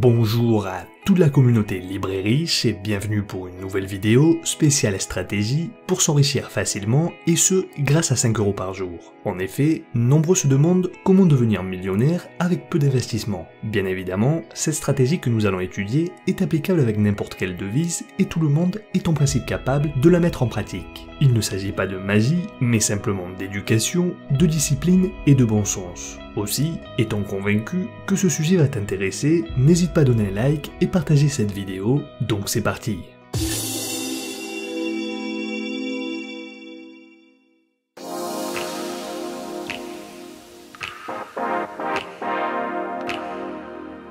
Bonjour à toute la communauté libre et riche et bienvenue pour une nouvelle vidéo spéciale stratégie pour s'enrichir facilement et ce grâce à 5 € par jour. En effet, nombreux se demandent comment devenir millionnaire avec peu d'investissement. Bien évidemment, cette stratégie que nous allons étudier est applicable avec n'importe quelle devise et tout le monde est en principe capable de la mettre en pratique. Il ne s'agit pas de magie, mais simplement d'éducation, de discipline et de bon sens. Aussi, étant convaincu que ce sujet va t'intéresser, n'hésite pas à donner un like et partager cette vidéo, donc c'est parti.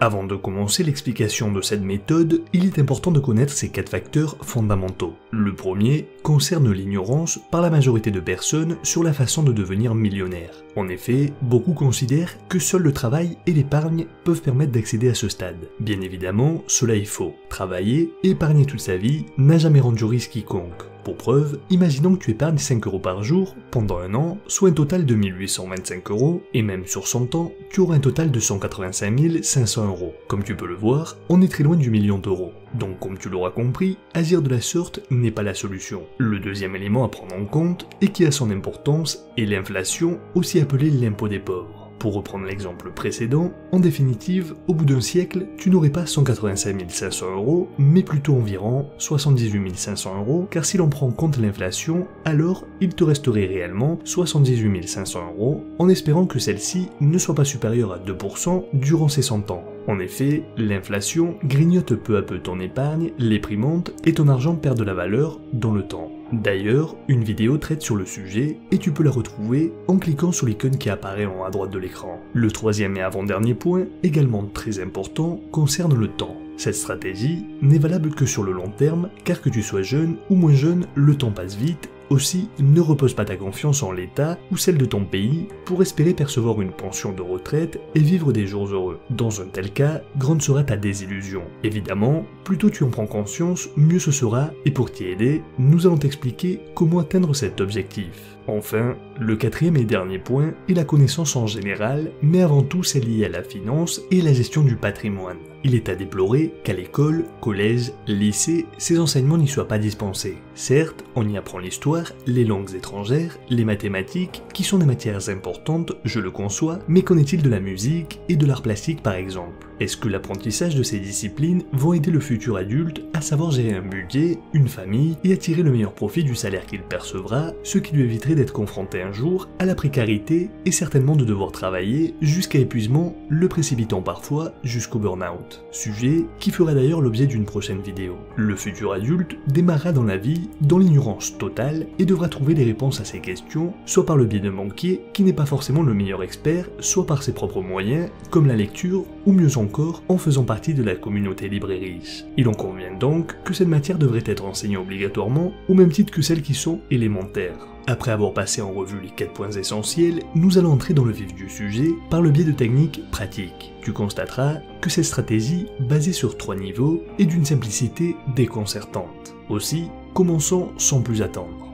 Avant de commencer l'explication de cette méthode, il est important de connaître ces 4 facteurs fondamentaux. Le premier concerne l'ignorance par la majorité de personnes sur la façon de devenir millionnaire. En effet, beaucoup considèrent que seul le travail et l'épargne peuvent permettre d'accéder à ce stade. Bien évidemment, cela est faux. Travailler et épargner toute sa vie n'a jamais rendu riche quiconque. Pour preuve, imaginons que tu épargnes 5 € par jour pendant un an, soit un total de 1825 €, et même sur 100 ans, tu auras un total de 185 500 €. Comme tu peux le voir, on est très loin du million d'euros. Donc comme tu l'auras compris, agir de la sorte n'est pas la solution. Le deuxième élément à prendre en compte, et qui a son importance, est l'inflation, aussi appelée l'impôt des pauvres. Pour reprendre l'exemple précédent, en définitive, au bout d'un siècle, tu n'aurais pas 185 500 €, mais plutôt environ 78 500 €, car si l'on prend en compte l'inflation, alors il te resterait réellement 78 500 €, en espérant que celle-ci ne soit pas supérieure à 2% durant ces 100 ans. En effet, l'inflation grignote peu à peu ton épargne, les prix montent et ton argent perd de la valeur dans le temps. D'ailleurs, une vidéo traite sur le sujet et tu peux la retrouver en cliquant sur l'icône qui apparaît en haut à droite de l'écran. Le troisième et avant-dernier point, également très important, concerne le temps. Cette stratégie n'est valable que sur le long terme, car que tu sois jeune ou moins jeune, le temps passe vite. Aussi, ne repose pas ta confiance en l'État ou celle de ton pays pour espérer percevoir une pension de retraite et vivre des jours heureux. Dans un tel cas, grande sera ta désillusion. Évidemment, plus tôt tu en prends conscience, mieux ce sera, et pour t'y aider, nous allons t'expliquer comment atteindre cet objectif. Enfin, le quatrième et dernier point est la connaissance en général, mais avant tout celle liée à la finance et la gestion du patrimoine. Il est à déplorer qu'à l'école, collège, lycée, ces enseignements n'y soient pas dispensés. Certes, on y apprend l'histoire, les langues étrangères, les mathématiques, qui sont des matières importantes, je le conçois, mais qu'en est-il de la musique et de l'art plastique par exemple? Est-ce que l'apprentissage de ces disciplines vont aider le futur adulte à savoir gérer un budget, une famille et à tirer le meilleur profit du salaire qu'il percevra, ce qui lui éviterait d'être confronté un jour à la précarité et certainement de devoir travailler jusqu'à épuisement, le précipitant parfois jusqu'au burn-out. Sujet qui fera d'ailleurs l'objet d'une prochaine vidéo. Le futur adulte démarrera dans la vie dans l'ignorance totale et devra trouver des réponses à ces questions, soit par le biais d'un banquier qui n'est pas forcément le meilleur expert, soit par ses propres moyens, comme la lecture, ou mieux encore en faisant partie de la communauté libre et riche. Il en convient donc que cette matière devrait être enseignée obligatoirement, au même titre que celles qui sont élémentaires. Après avoir passé en revue les 4 points essentiels, nous allons entrer dans le vif du sujet par le biais de techniques pratiques. Tu constateras que cette stratégie, basée sur 3 niveaux, est d'une simplicité déconcertante. Aussi, commençons sans plus attendre.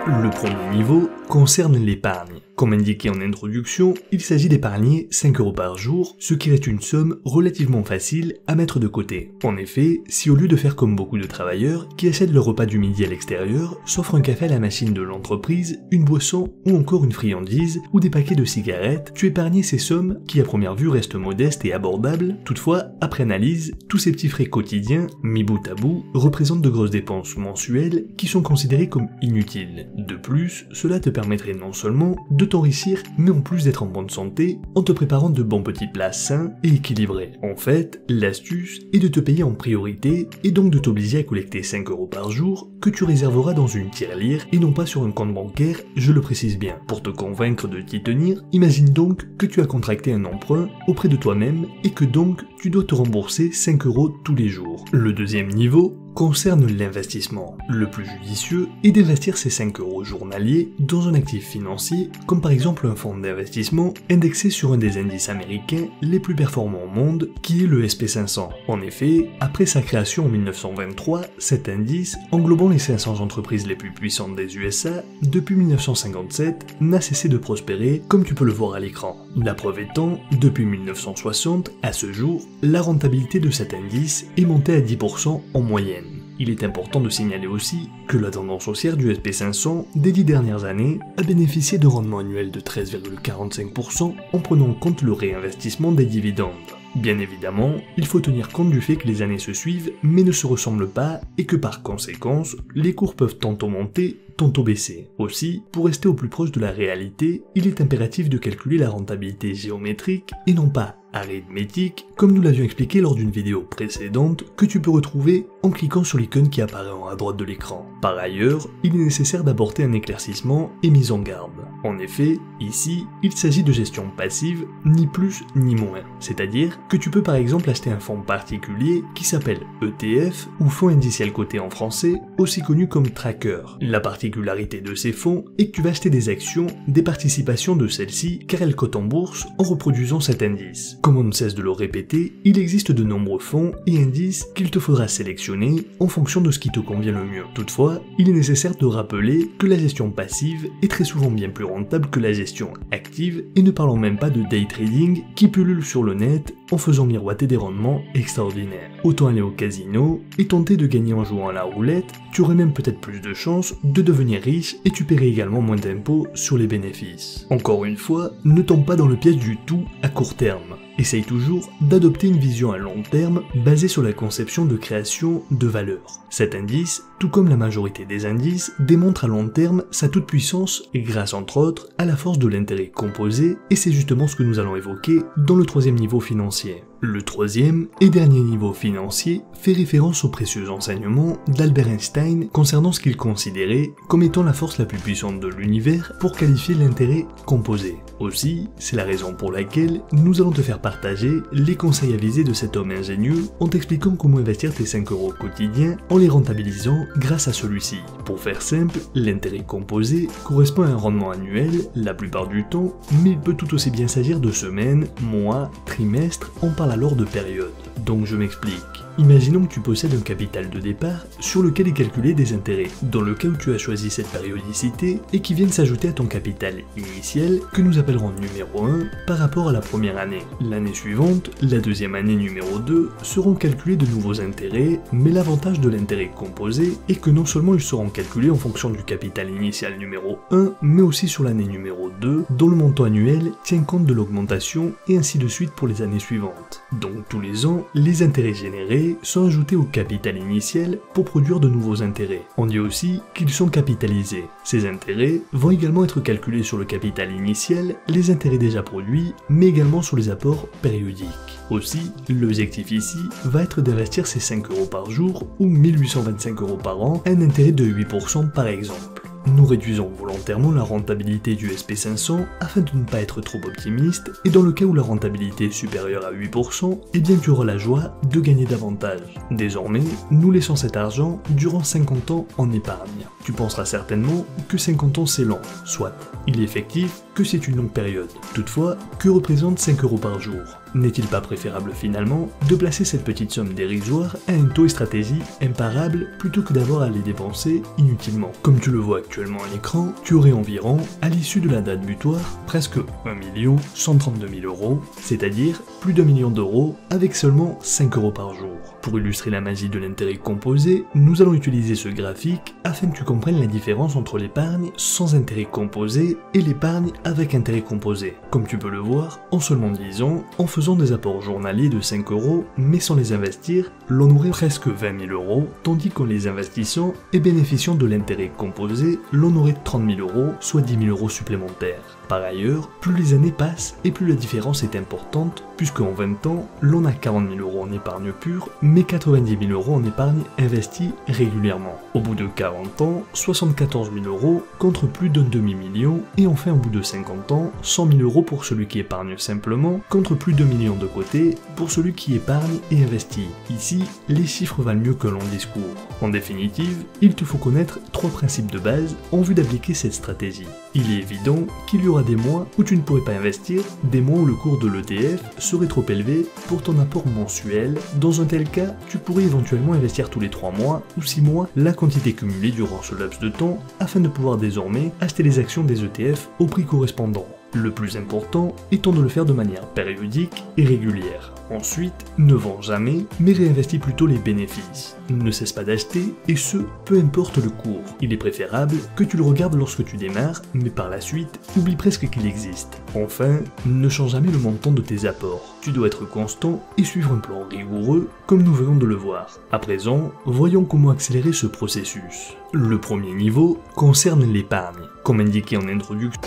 Le premier niveau concerne l'épargne. Comme indiqué en introduction, il s'agit d'épargner 5 € par jour, ce qui reste une somme relativement facile à mettre de côté. En effet, si au lieu de faire comme beaucoup de travailleurs qui achètent leur repas du midi à l'extérieur, s'offrent un café à la machine de l'entreprise, une boisson ou encore une friandise ou des paquets de cigarettes, tu épargnais ces sommes qui à première vue restent modestes et abordables. Toutefois, après analyse, tous ces petits frais quotidiens, mis bout à bout, représentent de grosses dépenses mensuelles qui sont considérées comme inutiles. De plus, cela te permettrait non seulement de t'enrichir, mais en plus d'être en bonne santé, en te préparant de bons petits plats sains et équilibrés. En fait, l'astuce est de te payer en priorité, et donc de t'obliger à collecter 5 € par jour, que tu réserveras dans une tirelire et non pas sur un compte bancaire, je le précise bien. Pour te convaincre de t'y tenir, imagine donc que tu as contracté un emprunt auprès de toi-même, et que donc tu dois te rembourser 5 € tous les jours. Le deuxième niveau concerne l'investissement. Le plus judicieux est d'investir ces 5 € journaliers dans un actif financier, comme par exemple un fonds d'investissement indexé sur un des indices américains les plus performants au monde, qui est le SP500. En effet, après sa création en 1923, cet indice, englobant les 500 entreprises les plus puissantes des USA, depuis 1957, n'a cessé de prospérer, comme tu peux le voir à l'écran. La preuve étant, depuis 1960, à ce jour, la rentabilité de cet indice est montée à 10% en moyenne. Il est important de signaler aussi que la tendance haussière du SP500 des 10 dernières années a bénéficié d'un rendement annuel de 13,45% en prenant en compte le réinvestissement des dividendes. Bien évidemment, il faut tenir compte du fait que les années se suivent mais ne se ressemblent pas et que par conséquence, les cours peuvent tantôt monter, tantôt baisser. Aussi, pour rester au plus proche de la réalité, il est impératif de calculer la rentabilité géométrique et non pas arithmétique, comme nous l'avions expliqué lors d'une vidéo précédente que tu peux retrouver en cliquant sur l'icône qui apparaît en haut à droite de l'écran. Par ailleurs, il est nécessaire d'apporter un éclaircissement et mise en garde. En effet, ici, il s'agit de gestion passive, ni plus ni moins. C'est-à-dire que tu peux par exemple acheter un fonds particulier qui s'appelle ETF ou fonds indiciel coté en français, aussi connu comme tracker. La particularité de ces fonds est que tu vas acheter des actions, des participations de celles-ci car elles cotent en bourse en reproduisant cet indice. Comme on ne cesse de le répéter, il existe de nombreux fonds et indices qu'il te faudra sélectionner en fonction de ce qui te convient le mieux. Toutefois, il est nécessaire de rappeler que la gestion passive est très souvent bien plus rentable que la gestion active, et ne parlons même pas de day trading qui pullule sur le net en faisant miroiter des rendements extraordinaires. Autant aller au casino et tenter de gagner en jouant à la roulette, tu aurais même peut-être plus de chances de devenir riche et tu paierais également moins d'impôts sur les bénéfices. Encore une fois, ne tombe pas dans le piège du tout à court terme. Essaye toujours d'adopter une vision à long terme basée sur la conception de création de valeur. Cet indice, tout comme la majorité des indices, démontre à long terme sa toute-puissance et grâce entre autres à la force de l'intérêt composé, et c'est justement ce que nous allons évoquer dans le troisième niveau financier. Le troisième et dernier niveau financier fait référence aux précieux enseignements d'Albert Einstein concernant ce qu'il considérait comme étant la force la plus puissante de l'univers pour qualifier l'intérêt composé. Aussi, c'est la raison pour laquelle nous allons te faire partager les conseils avisés de cet homme ingénieux en t'expliquant comment investir tes 5 € quotidiens en les rentabilisant grâce à celui-ci. Pour faire simple, l'intérêt composé correspond à un rendement annuel la plupart du temps, mais il peut tout aussi bien s'agir de semaines, mois, trimestres, on parle alors de période. Donc je m'explique. Imaginons que tu possèdes un capital de départ sur lequel est calculé des intérêts, dans le cas où tu as choisi cette périodicité et qui viennent s'ajouter à ton capital initial que nous appellerons numéro 1 par rapport à la première année. L'année suivante, la deuxième année numéro 2, seront calculés de nouveaux intérêts, mais l'avantage de l'intérêt composé est que non seulement ils seront calculés en fonction du capital initial numéro 1, mais aussi sur l'année numéro 2, dont le montant annuel tient compte de l'augmentation et ainsi de suite pour les années suivantes. Donc tous les ans, les intérêts générés sont ajoutés au capital initial pour produire de nouveaux intérêts. On dit aussi qu'ils sont capitalisés. Ces intérêts vont également être calculés sur le capital initial, les intérêts déjà produits, mais également sur les apports périodiques. Aussi, l'objectif ici va être d'investir ces 5 € par jour ou 1825 € par an à un intérêt de 8% par exemple. Nous réduisons volontairement la rentabilité du SP500 afin de ne pas être trop optimiste, et dans le cas où la rentabilité est supérieure à 8%, eh bien tu auras la joie de gagner davantage. Désormais, nous laissons cet argent durant 50 ans en épargne. Tu penseras certainement que 50 ans c'est long, soit. Il est effectif que c'est une longue période. Toutefois, que représente 5 € par jour ? N'est-il pas préférable finalement de placer cette petite somme dérisoire à un taux et stratégie imparable plutôt que d'avoir à les dépenser inutilement? Comme tu le vois actuellement à l'écran, tu aurais environ, à l'issue de la date butoir, presque 1 132 000 €, c'est-à-dire plus d'1 million d'euros avec seulement 5 € par jour. Pour illustrer la magie de l'intérêt composé, nous allons utiliser ce graphique afin que tu comprennes la différence entre l'épargne sans intérêt composé et l'épargne avec intérêt composé. Comme tu peux le voir, en seulement 10 ans, en faisant des apports journaliers de 5 € mais sans les investir, l'on aurait presque 20 000 €, tandis qu'en les investissant et bénéficiant de l'intérêt composé, l'on aurait 30 000 €, soit 10 000 € supplémentaires. Par ailleurs, plus les années passent et plus la différence est importante, puisque en 20 ans, l'on a 40 000 € en épargne pure, mais 90 000 € en épargne investie régulièrement. Au bout de 40 ans, 74 000 € contre plus d'un demi-million, et enfin au bout de 50 ans, 100 000 € pour celui qui épargne simplement, contre plus d'1 million de côté pour celui qui épargne et investit. Ici, les chiffres valent mieux que long discours. En définitive, il te faut connaître 3 principes de base en vue d'appliquer cette stratégie. Il est évident qu'il y aura des mois où tu ne pourrais pas investir, des mois où le cours de l'ETF serait trop élevé pour ton apport mensuel. Dans un tel cas, tu pourrais éventuellement investir tous les 3 mois ou 6 mois la quantité cumulée durant ce laps de temps afin de pouvoir désormais acheter les actions des ETF au prix correspondant. Le plus important étant de le faire de manière périodique et régulière. Ensuite, ne vends jamais, mais réinvestis plutôt les bénéfices. Ne cesse pas d'acheter, et ce, peu importe le cours. Il est préférable que tu le regardes lorsque tu démarres, mais par la suite, oublie presque qu'il existe. Enfin, ne change jamais le montant de tes apports. Tu dois être constant et suivre un plan rigoureux, comme nous venons de le voir. À présent, voyons comment accélérer ce processus. Le premier niveau concerne l'épargne. Comme indiqué en introduction,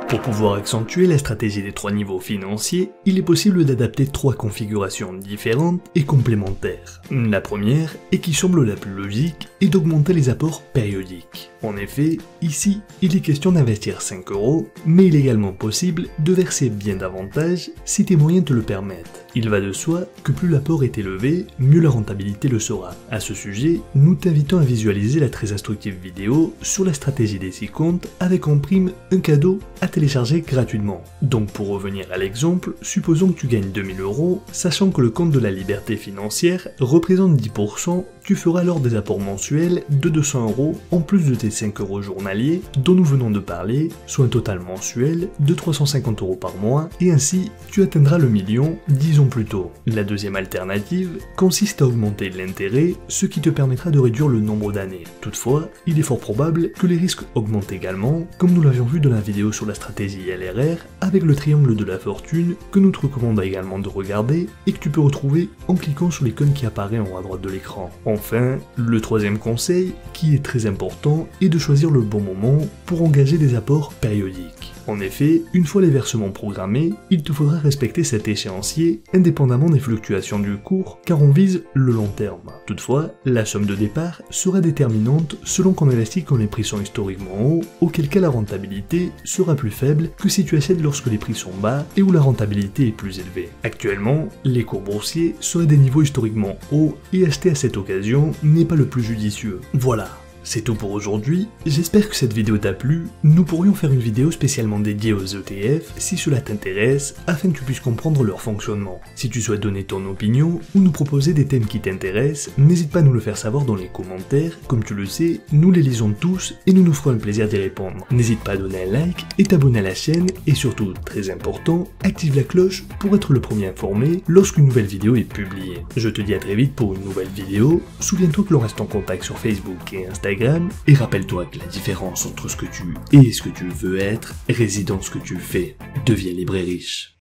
pour pouvoir accentuer la stratégie des 3 niveaux financiers, il est possible d'adapter 3 configurations différentes et complémentaires. La première, et qui semble la plus logique, est d'augmenter les apports périodiques. En effet, ici, il est question d'investir 5 €, mais il est également possible de verser bien davantage si tes moyens te le permettent. Il va de soi que plus l'apport est élevé, mieux la rentabilité le sera. À ce sujet, nous t'invitons à visualiser la très instructive vidéo sur la stratégie des 6 comptes avec en prime un cadeau à télécharger gratuitement. Donc pour revenir à l'exemple, supposons que tu gagnes 2 000 €, sachant que le compte de la liberté financière représente 10%, tu feras alors des apports mensuels de 200 € en plus de tes 5 € journaliers dont nous venons de parler, soit un total mensuel de 350 € par mois, et ainsi tu atteindras le million 10 ans plus tôt. La deuxième alternative consiste à augmenter l'intérêt, ce qui te permettra de réduire le nombre d'années. Toutefois, il est fort probable que les risques augmentent également, comme nous l'avions vu dans la vidéo sur la stratégie LRR avec le triangle de la fortune que nous te recommandons également de regarder et que tu peux retrouver en cliquant sur l'icône qui apparaît en haut à droite de l'écran. Enfin, le troisième conseil, qui est très important, est de choisir le bon moment pour engager des apports périodiques. En effet, une fois les versements programmés, il te faudra respecter cet échéancier indépendamment des fluctuations du cours car on vise le long terme. Toutefois, la somme de départ sera déterminante selon qu'on investit quand les prix sont historiquement hauts, auquel cas la rentabilité sera plus faible que si tu achètes lorsque les prix sont bas et où la rentabilité est plus élevée. Actuellement, les cours boursiers seraient des niveaux historiquement hauts et acheter à cette occasion n'est pas le plus judicieux. Voilà. C'est tout pour aujourd'hui, j'espère que cette vidéo t'a plu. Nous pourrions faire une vidéo spécialement dédiée aux ETF si cela t'intéresse, afin que tu puisses comprendre leur fonctionnement. Si tu souhaites donner ton opinion ou nous proposer des thèmes qui t'intéressent, n'hésite pas à nous le faire savoir dans les commentaires. Comme tu le sais, nous les lisons tous et nous nous ferons un plaisir d'y répondre. N'hésite pas à donner un like et t'abonner à la chaîne, et surtout, très important, active la cloche pour être le premier informé lorsqu'une nouvelle vidéo est publiée. Je te dis à très vite pour une nouvelle vidéo. Souviens-toi que l'on reste en contact sur Facebook et Instagram, et rappelle-toi que la différence entre ce que tu es et ce que tu veux être réside dans ce que tu fais. Deviens libre et riche.